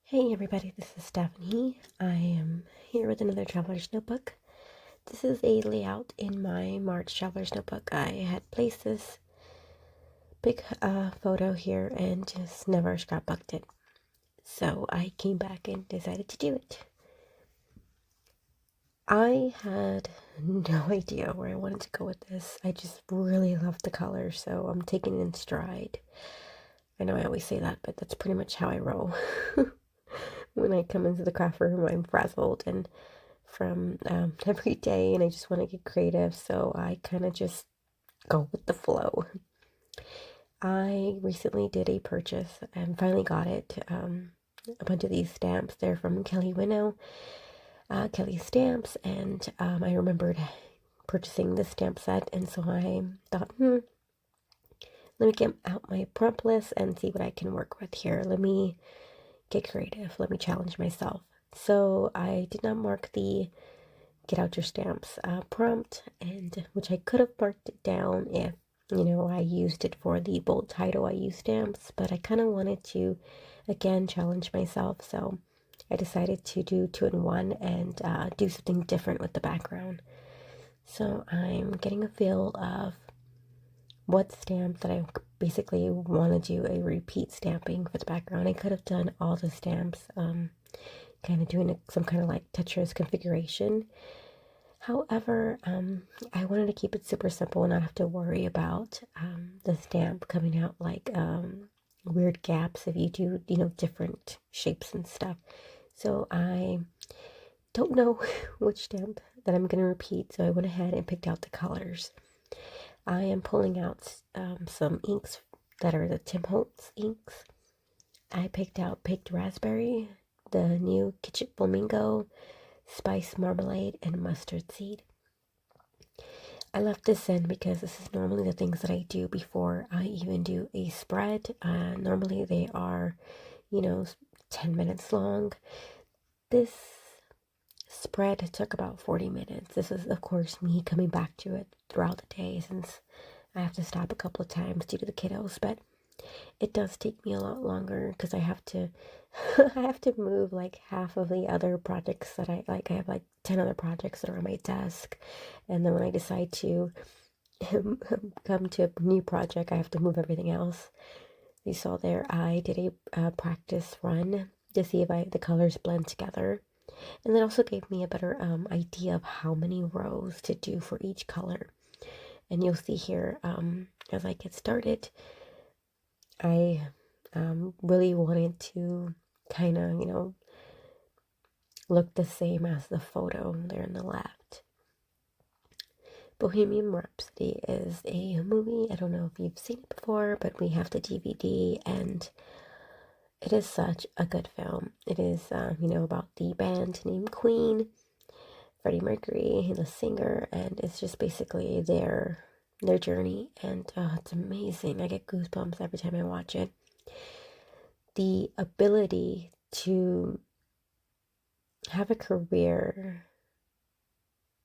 Hey everybody, this is Stephanie. I am here with another Traveler's Notebook. This is a layout in my March Traveler's Notebook. I had placed this big photo here and just never scrapbooked it. So I came back and decided to do it. I had no idea where I wanted to go with this. I just really love the color, so I'm taking it in stride. I know I always say that, but that's pretty much how I roll. When I come into the craft room, I'm frazzled and from every day, and I just want to get creative, so I kind of just go with the flow. I recently did a purchase and finally got it. A bunch of these stamps. They're from Kelly Winnow, Kelly Stamps, and I remembered purchasing this stamp set, and so I thought, let me get out my prompt list and see what I can work with here. Let me get creative. Let me challenge myself. So I did not mark the get out your stamps prompt, and which I could have marked it down if I used it for the bold title I use stamps, but I kind of wanted to again challenge myself, so I decided to do 2-in-1 and do something different with the background. So I'm getting a feel of what stamp that I basically want to do a repeat stamping for the background. I could have done all the stamps, kind of doing some kind of like Tetris configuration. However, I wanted to keep it super simple and not have to worry about the stamp coming out like weird gaps if you do, different shapes and stuff. So I don't know which stamp that I'm going to repeat, so I went ahead and picked out the colors. I am pulling out some inks that are the Tim Holtz inks. I picked out Picked Raspberry, the new Kitchen Flamingo, Spice Marmalade, and Mustard Seed. I left this in because this is normally the things that I do before I even do a spread. Normally they are, 10 minutes long. This spread took about 40 minutes. This is, of course, me coming back to it throughout the day since I have to stop a couple of times due to the kiddos, but it does take me a lot longer because I have to I have to move like half of the other projects that I like. I have like 10 other projects that are on my desk, and then when I decide to come to a new project, I have to move everything else. You saw there I did a practice run to see if the colors blend together, and that also gave me a better idea of how many rows to do for each color. And you'll see here as I get started, I really wanted to kind of, look the same as the photo there on the left. Bohemian Rhapsody is a movie. I don't know if you've seen it before, but we have the DVD, and it is such a good film. It is, about the band named Queen, Freddie Mercury, the singer, and it's just basically their journey, and it's amazing. I get goosebumps every time I watch it. The ability to have a career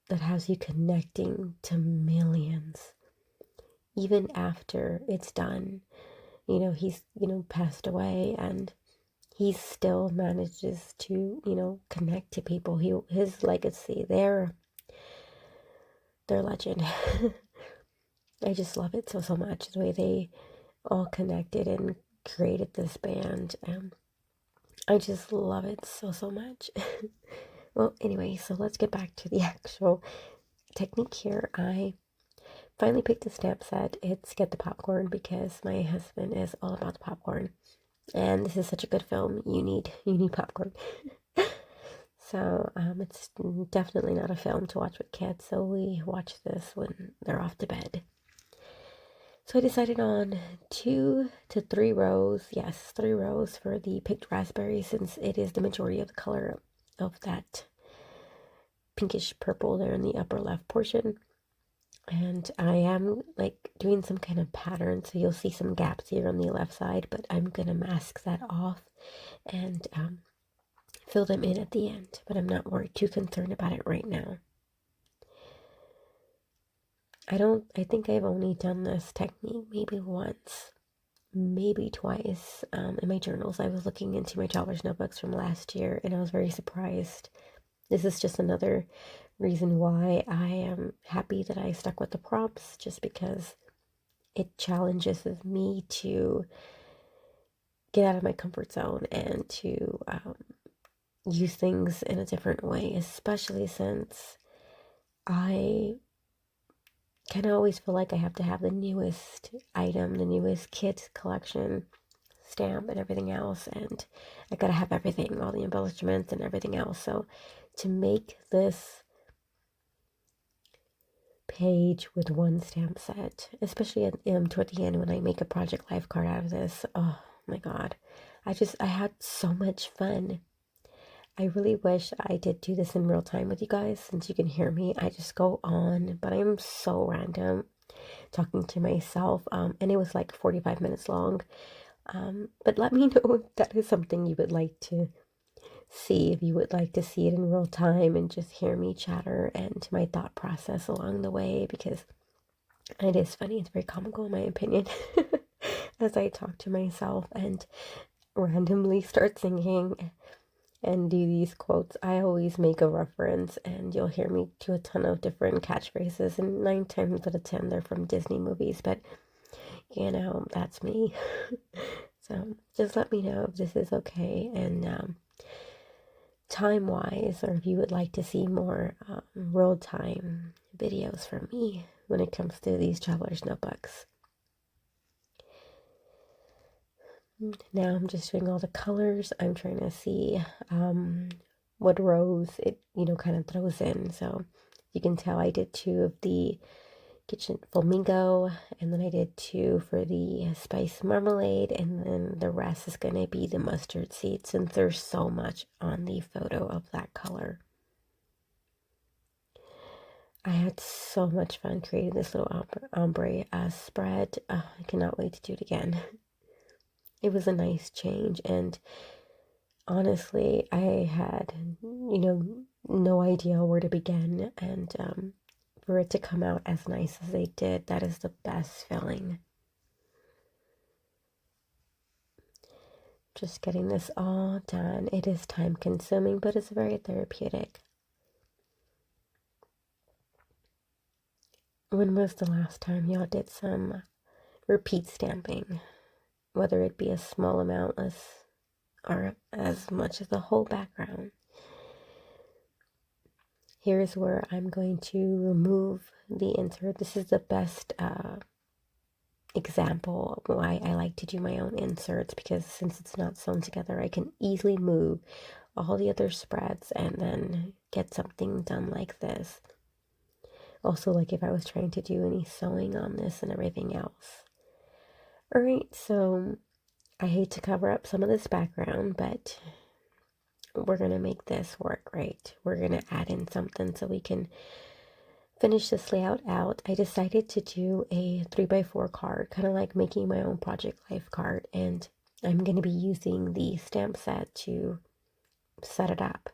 that has you connecting to millions, even after it's done. He's, passed away, and he still manages to, connect to people. His legacy, their legend. I just love it so much, the way they all connected and created this band. I just love it so much. Well, anyway, so let's get back to the actual technique here. I finally picked a stamp set. It's Get the Popcorn because my husband is all about the popcorn, and this is such a good film. You need popcorn. So it's definitely not a film to watch with kids, so we watch this when they're off to bed. So I decided on 2 to 3 rows. Yes, 3 rows for the Picked Raspberry, since it is the majority of the color of that pinkish purple there in the upper left portion. And I am like doing some kind of pattern, so you'll see some gaps here on the left side, but I'm gonna mask that off and fill them in at the end, but I'm not too concerned about it right now. I think I've only done this technique maybe once, maybe twice in my journals. I was looking into my traveler's notebooks from last year, and I was very surprised. This is just another reason why I am happy that I stuck with the prompts, just because it challenges me to get out of my comfort zone and to use things in a different way, especially since I kind of always feel like I have to have the newest item, the newest kit collection stamp and everything else, and I gotta have everything, all the embellishments and everything else. So to make this page with one stamp set, especially toward the end when I make a Project Life card out of this, oh my god, I had so much fun. I really wish I did do this in real time with you guys, since you can hear me. I just go on, but I'm so random talking to myself, and it was like 45 minutes long. But let me know if that is something you would like to see, if you would like to see it in real time and just hear me chatter and my thought process along the way, because it is funny. It's very comical in my opinion as I talk to myself and randomly start singing and do these quotes. I always make a reference, and you'll hear me do a ton of different catchphrases, and 9 times out of 10 they're from Disney movies, but that's me. So just let me know if this is okay, and time wise, or if you would like to see more real time videos from me when it comes to these traveler's notebooks. Now I'm just doing all the colors. I'm trying to see what rows it, kind of throws in. So you can tell I did 2 of the kitchen flamingo, and then I did 2 for the spice marmalade, and then the rest is going to be the mustard seed, since there's so much on the photo of that color. I had so much fun creating this little ombre spread. I cannot wait to do it again. It was a nice change, and honestly, I had, no idea where to begin, and for it to come out as nice as they did, that is the best feeling. Just getting this all done. It is time consuming, but it's very therapeutic. When was the last time y'all did some repeat stamping? Whether it be a small amount or as much as the whole background. Here's where I'm going to remove the insert. This is the best example of why I like to do my own inserts, because since it's not sewn together, I can easily move all the other spreads and then get something done like this. Also, like if I was trying to do any sewing on this and everything else. Alright, so I hate to cover up some of this background, but we're going to make this work, right? We're going to add in something so we can finish this layout out. I decided to do a 3x4 card, kind of like making my own Project Life card, and I'm going to be using the stamp set to set it up.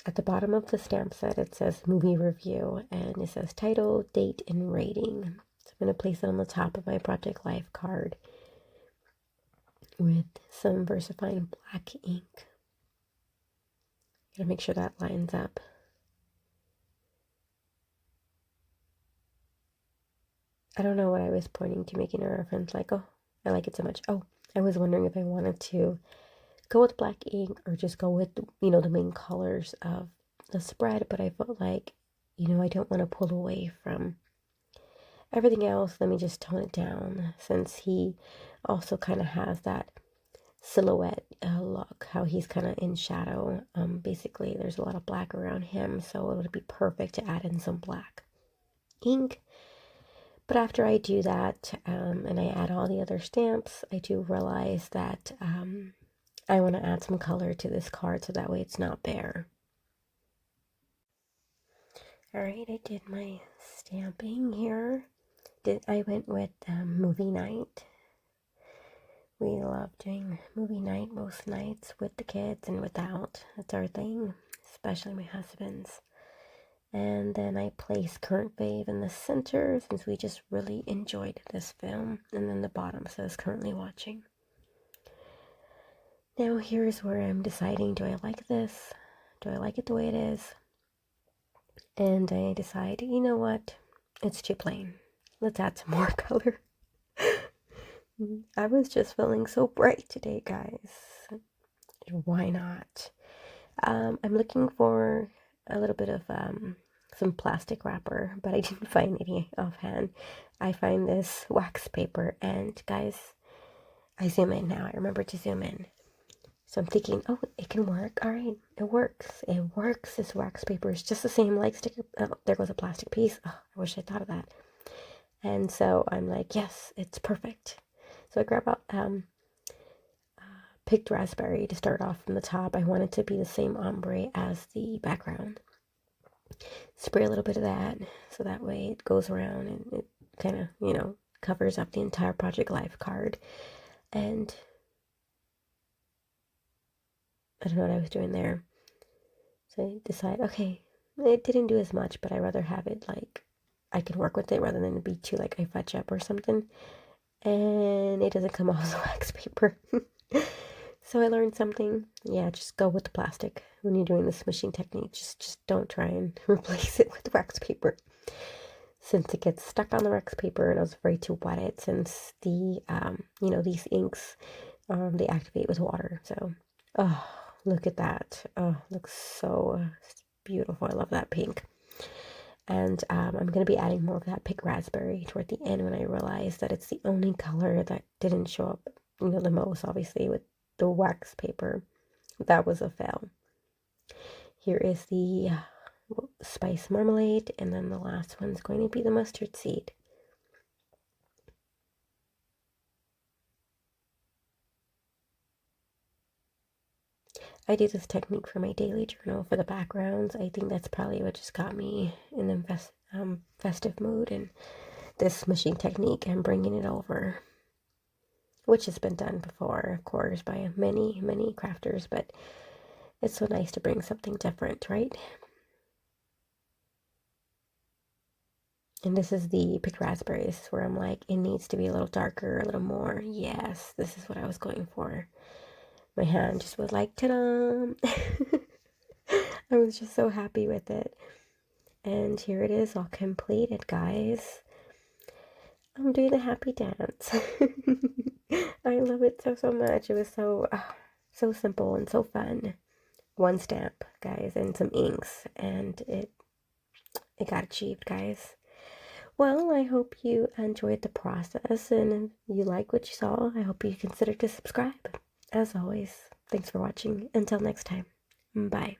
At the bottom of the stamp set, it says movie review, and it says title, date, and rating. So I'm going to place it on the top of my Project Life card with some VersaFine black ink. Gotta make sure that lines up. I don't know what I was pointing to, making a reference like, oh, I like it so much. Oh, I was wondering if I wanted to go with black ink or just go with, the main colors of the spread, but I felt like, I don't want to pull away from everything else. Let me just tone it down, since he also kind of has that silhouette look, how he's kind of in shadow. Basically, there's a lot of black around him, so it would be perfect to add in some black ink. But after I do that, and I add all the other stamps, I do realize that I want to add some color to this card, so that way it's not bare. Alright, I did my stamping here. I went with movie night. We love doing movie night most nights with the kids and without. That's our thing, especially my husband's. And then I place Current Fave in the center since we just really enjoyed this film. And then the bottom says currently watching. Now here's where I'm deciding, do I like this? Do I like it the way it is? And I decide, you know what? It's too plain. Let's add some more color. I was just feeling so bright today, guys. Why not? I'm looking for a little bit of some plastic wrapper, but I didn't find any offhand. I find this wax paper, and guys, I zoom in now. I remember to zoom in. So I'm thinking, oh, it can work. All right, it works. It works. This wax paper is just the same like sticker. Oh, there goes a plastic piece. Oh, I wish I thought of that. And so I'm like, yes, it's perfect. So I grab out picked raspberry to start off from the top. I want it to be the same ombre as the background. Spray a little bit of that so that way it goes around and it kind of, covers up the entire Project Life card. And I don't know what I was doing there. So I decide, okay, it didn't do as much, but I'd rather have it like I could work with it rather than it be too like I fudge up or something. And it doesn't come off as wax paper. So I learned something. Yeah, just go with the plastic when you're doing the smishing technique. Just don't try and replace it with wax paper. Since it gets stuck on the wax paper and I was afraid to wet it since the, these inks, they activate with water. So, oh, look at that. Oh, looks so beautiful. I love that pink. And I'm going to be adding more of that pink raspberry toward the end when I realize that it's the only color that didn't show up, the most, obviously, with the wax paper. That was a fail. Here is the spice marmalade, and then the last one's going to be the mustard seed. I do this technique for my daily journal for the backgrounds. I think that's probably what just got me in the festive mood, and this machine technique, I'm bringing it over, which has been done before, of course, by many, many crafters, but it's so nice to bring something different, right? And this is the picked raspberries where I'm like, it needs to be a little darker, a little more. Yes, this is what I was going for. My hand just was like, ta-da! I was just so happy with it. And here it is all completed, guys. I'm doing the happy dance. I love it so, so much. It was so simple and so fun. One stamp, guys, and some inks, and it got achieved, guys. Well, I hope you enjoyed the process and you like what you saw. I hope you consider to subscribe. As always, thanks for watching. Until next time, bye.